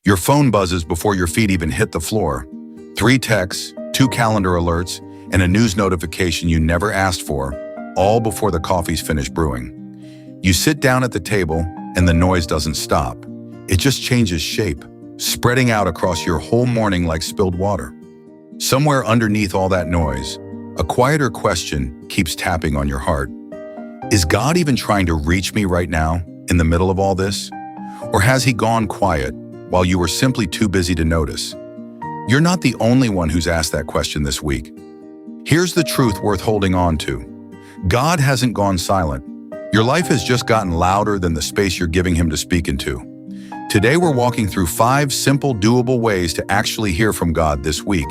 Your phone buzzes before your feet even hit the floor. 3 texts, 2 calendar alerts, and a news notification you never asked for, all before the coffee's finished brewing. You sit down at the table, and the noise doesn't stop. It just changes shape, spreading out across your whole morning like spilled water. Somewhere underneath all that noise, a quieter question keeps tapping on your heart. Is God even trying to reach me right now, in the middle of all this? Or has he gone quiet while you were simply too busy to notice? You're not the only one who's asked that question this week. Here's the truth worth holding on to. God hasn't gone silent. Your life has just gotten louder than the space you're giving him to speak into. Today we're walking through 5 simple, doable ways to actually hear from God this week,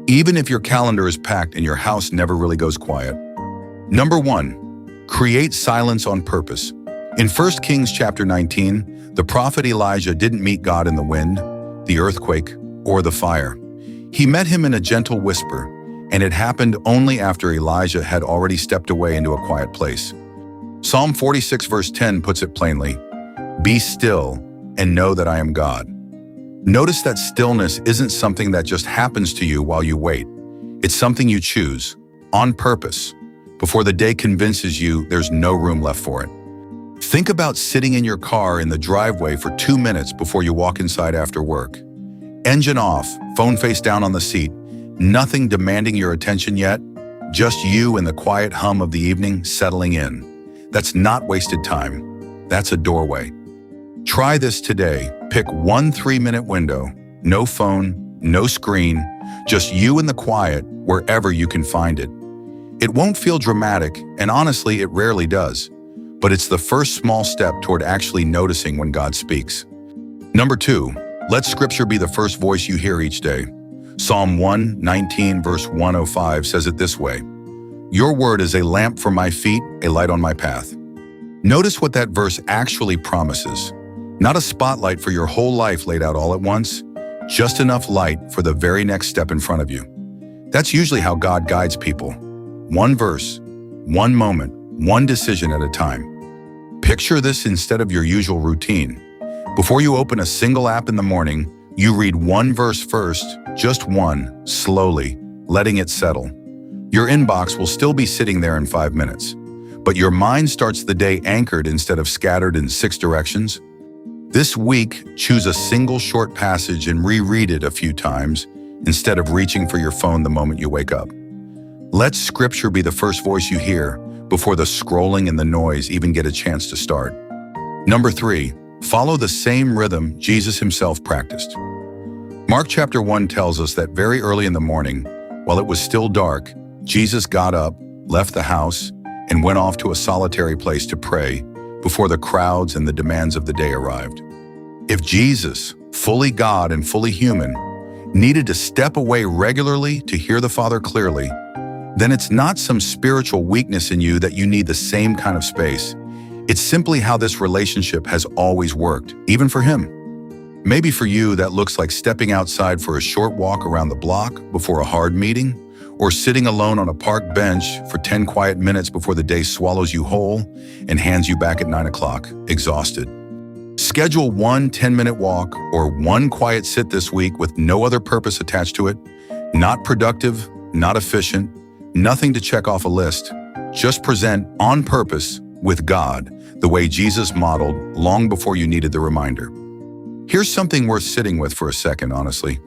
even if your calendar is packed and your house never really goes quiet. Number 1, create silence on purpose. In 1 Kings chapter 19, the prophet Elijah didn't meet God in the wind, the earthquake, or the fire. He met him in a gentle whisper, and it happened only after Elijah had already stepped away into a quiet place. Psalm 46 verse 10 puts it plainly, "Be still and know that I am God." Notice that stillness isn't something that just happens to you while you wait. It's something you choose, on purpose, before the day convinces you there's no room left for it. Think about sitting in your car in the driveway for 2 minutes before you walk inside after work. Engine off, phone face down on the seat, nothing demanding your attention yet, just you and the quiet hum of the evening settling in. That's not wasted time. That's a doorway. Try this today. Pick one 3-minute window. No phone, no screen, just you and the quiet wherever you can find it. It won't feel dramatic, and honestly, it rarely does. But it's the first small step toward actually noticing when God speaks. Number 2, let Scripture be the first voice you hear each day. Psalm 119 verse 105 says it this way, "Your word is a lamp for my feet, a light on my path." Notice what that verse actually promises. Not a spotlight for your whole life laid out all at once, just enough light for the very next step in front of you. That's usually how God guides people. One verse, one moment, one decision at a time. Picture this instead of your usual routine. Before you open a single app in the morning, you read one verse first, just one, slowly, letting it settle. Your inbox will still be sitting there in 5 minutes, but your mind starts the day anchored instead of scattered in 6 directions. This week, choose a single short passage and reread it a few times instead of reaching for your phone the moment you wake up. Let Scripture be the first voice you hear before the scrolling and the noise even get a chance to start. Number 3, follow the same rhythm Jesus himself practiced. Mark chapter 1 tells us that very early in the morning, while it was still dark, Jesus got up, left the house, and went off to a solitary place to pray before the crowds and the demands of the day arrived. If Jesus, fully God and fully human, needed to step away regularly to hear the Father clearly, then it's not some spiritual weakness in you that you need the same kind of space. It's simply how this relationship has always worked, even for him. Maybe for you, that looks like stepping outside for a short walk around the block before a hard meeting, or sitting alone on a park bench for 10 quiet minutes before the day swallows you whole and hands you back at 9 o'clock, exhausted. Schedule one 10-minute walk or one quiet sit this week with no other purpose attached to it. Not productive, not efficient, nothing to check off a list. Just present on purpose with God the way Jesus modeled long before you needed the reminder. Here's something worth sitting with for a second, honestly.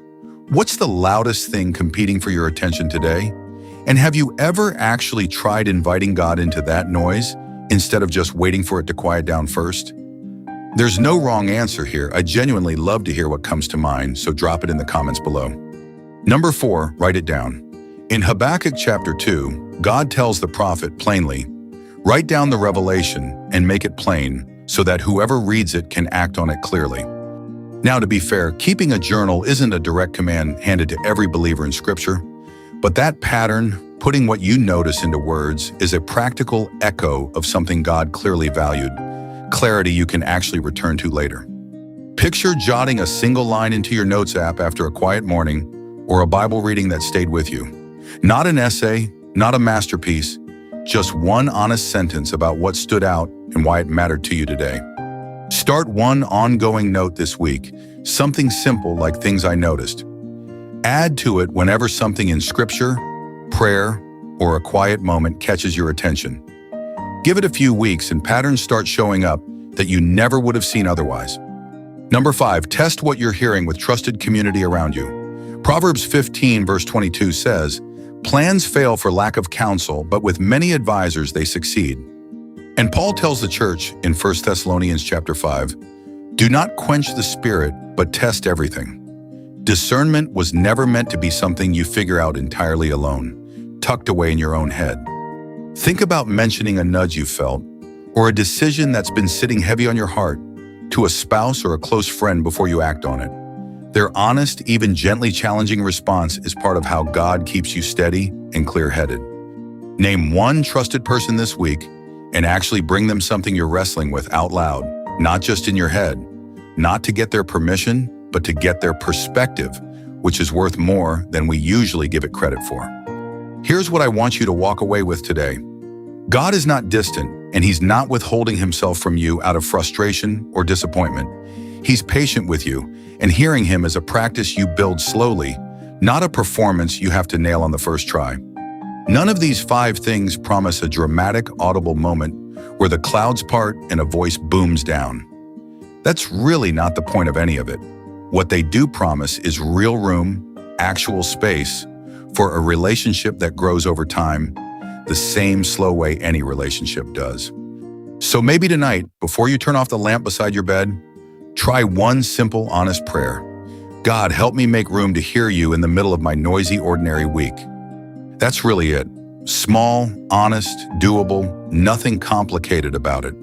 What's the loudest thing competing for your attention today? And have you ever actually tried inviting God into that noise instead of just waiting for it to quiet down first? There's no wrong answer here. I genuinely love to hear what comes to mind, so drop it in the comments below. Number 4, write it down. In Habakkuk chapter 2, God tells the prophet plainly, "Write down the revelation and make it plain so that whoever reads it can act on it clearly." Now, to be fair, keeping a journal isn't a direct command handed to every believer in Scripture, but that pattern, putting what you notice into words, is a practical echo of something God clearly valued, clarity you can actually return to later. Picture jotting a single line into your notes app after a quiet morning or a Bible reading that stayed with you. Not an essay, not a masterpiece, just one honest sentence about what stood out and why it mattered to you today. Start one ongoing note this week, Something simple like things I noticed. Add to it whenever something in scripture, prayer, or a quiet moment catches your attention. Give it a few weeks and patterns start showing up that you never would have seen otherwise. Number 5, test what you're hearing with trusted community around you. Proverbs 15 verse 22 says, "Plans fail for lack of counsel, but with many advisors they succeed." And Paul tells the church in 1 Thessalonians chapter 5, "Do not quench the spirit, but test everything." Discernment was never meant to be something you figure out entirely alone, tucked away in your own head. Think about mentioning a nudge you felt, or a decision that's been sitting heavy on your heart, to a spouse or a close friend before you act on it. Their honest, even gently challenging response is part of how God keeps you steady and clear-headed. Name one trusted person this week and actually bring them something you're wrestling with out loud, not just in your head. Not to get their permission, but to get their perspective, which is worth more than we usually give it credit for. Here's what I want you to walk away with today. God is not distant, and He's not withholding Himself from you out of frustration or disappointment. He's patient with you, and hearing Him is a practice you build slowly, not a performance you have to nail on the first try. None of these 5 things promise a dramatic, audible moment where the clouds part and a voice booms down. That's really not the point of any of it. What they do promise is real room, actual space, for a relationship that grows over time, the same slow way any relationship does. So maybe tonight, before you turn off the lamp beside your bed, try one simple, honest prayer. God, help me make room to hear you in the middle of my noisy, ordinary week. That's really it. Small, honest, doable, nothing complicated about it.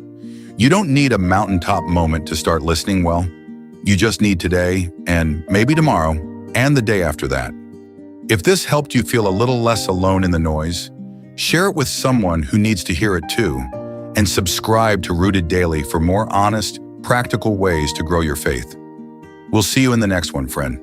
You don't need a mountaintop moment to start listening well. You just need today, and maybe tomorrow, and the day after that. If this helped you feel a little less alone in the noise, share it with someone who needs to hear it too, and subscribe to Rooted Daily for more honest, practical ways to grow your faith. We'll see you in the next one, friend.